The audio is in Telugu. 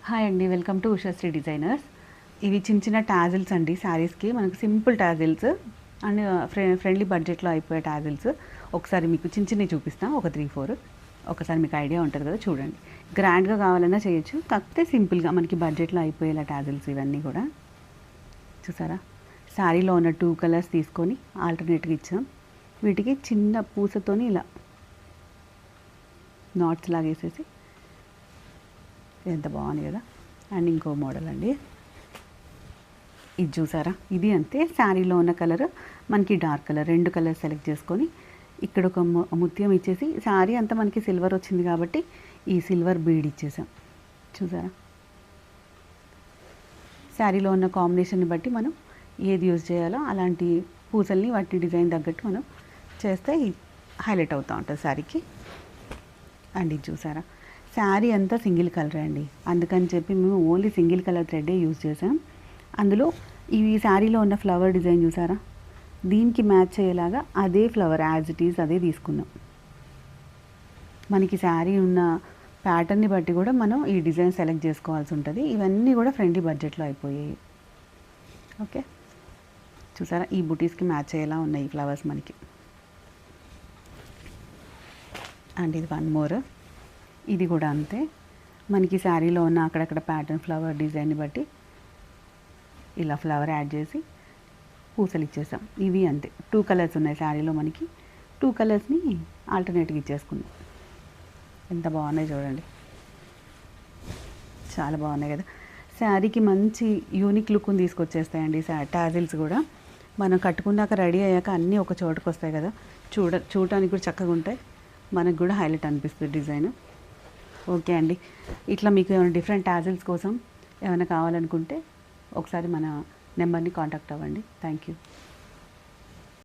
హాయ్ అండి, వెల్కమ్ టు ఉషాశ్రీ డిజైనర్స్. ఇవి చిన్న చిన్న టాజిల్స్ అండి శారీస్కి. మనకు సింపుల్ టాజిల్స్ అండ్ ఫ్రెండ్లీ బడ్జెట్లో అయిపోయే టాజిల్స్. ఒకసారి మీకు చిన్న చిన్నవి చూపిస్తాను, ఒక 3-4. ఒకసారి మీకు ఐడియా ఉంటుంది కదా, చూడండి. గ్రాండ్గా కావాలన్నా చేయొచ్చు, కాకపోతే సింపుల్గా మనకి బడ్జెట్లో అయిపోయేలా టాజిల్స్ ఇవన్నీ కూడా. చూసారా, శారీలో ఉన్న 2 కలర్స్ తీసుకొని ఆల్టర్నేట్గా ఇచ్చాం. వీటికి చిన్న పూసతోని ఇలా నాట్స్ లాగా వేసేసి, ఎంత బాగుంది కదా. అండ్ ఇంకో మోడల్ అండి, ఇది చూసారా, ఇది అంతే. శారీలో ఉన్న కలర్ మనకి డార్క్ కలర్, 2 కలర్స్ సెలెక్ట్ చేసుకొని ఇక్కడ ఒక ముత్యం ఇచ్చేసి, శారీ అంతా మనకి సిల్వర్ వచ్చింది కాబట్టి ఈ సిల్వర్ బీడ్ ఇచ్చేసాం. చూసారా, శారీలో ఉన్న కాంబినేషన్ని బట్టి మనం ఏది యూజ్ చేయాలో అలాంటి పూసల్ని వాటి డిజైన్ తగ్గట్టు మనం చేస్తే హైలైట్ అవుతూ ఉంటుంది శారీకి. అండ్ ఇది చూసారా, శారీ అంతా సింగిల్ కలరే అండి, అందుకని చెప్పి మేము ఓన్లీ సింగిల్ కలర్ థ్రెడ్డే యూజ్ చేసాం. అందులో ఈ శారీలో ఉన్న ఫ్లవర్ డిజైన్ చూసారా, దీనికి మ్యాచ్ అయ్యేలాగా అదే ఫ్లవర్ యాజ్ ఇట్ ఈజ్ అదే తీసుకున్నాం. మనకి శారీ ఉన్న ప్యాటర్న్ని బట్టి కూడా మనం ఈ డిజైన్ సెలెక్ట్ చేసుకోవాల్సి ఉంటుంది. ఇవన్నీ కూడా ఫ్రెండ్లీ బడ్జెట్లో అయిపోయాయి. ఓకే, చూసారా, ఈ బుటీస్కి మ్యాచ్ అయ్యేలా ఉన్నాయి ఈ ఫ్లవర్స్ మనకి. అండ్ ఇది 1 మోర్, ఇది కూడా అంతే. మనకి శారీలో ఉన్న అక్కడక్కడ ప్యాటర్న్ ఫ్లవర్ డిజైన్ని బట్టి ఇలా ఫ్లవర్ యాడ్ చేసి పూసలు ఇచ్చేసాం. ఇవి అంతే, 2 కలర్స్ ఉన్నాయి శారీలో మనకి. 2 కలర్స్ని ఆల్టర్నేట్గా ఇచ్చేసుకుందాం. ఎంత బాగున్నాయి చూడండి, చాలా బాగున్నాయి కదా. శారీకి మంచి యూనిక్ లుక్ని తీసుకొచ్చేస్తాయండి టాజిల్స్ కూడా. మనం కట్టుకున్నాక రెడీ అయ్యాక అన్నీ ఒక చోటుకు వస్తాయి కదా, చూడటానికి కూడా చక్కగా ఉంటాయి, మనకు కూడా హైలైట్ అనిపిస్తుంది డిజైన్. ఓకే అండి, ఇట్లా మీకు ఏమైనా డిఫరెంట్ టాజిల్స్ కోసం ఏమైనా కావాలనుకుంటే ఒకసారి మన నెంబర్ని కాంటాక్ట్ అవ్వండి. Thank you.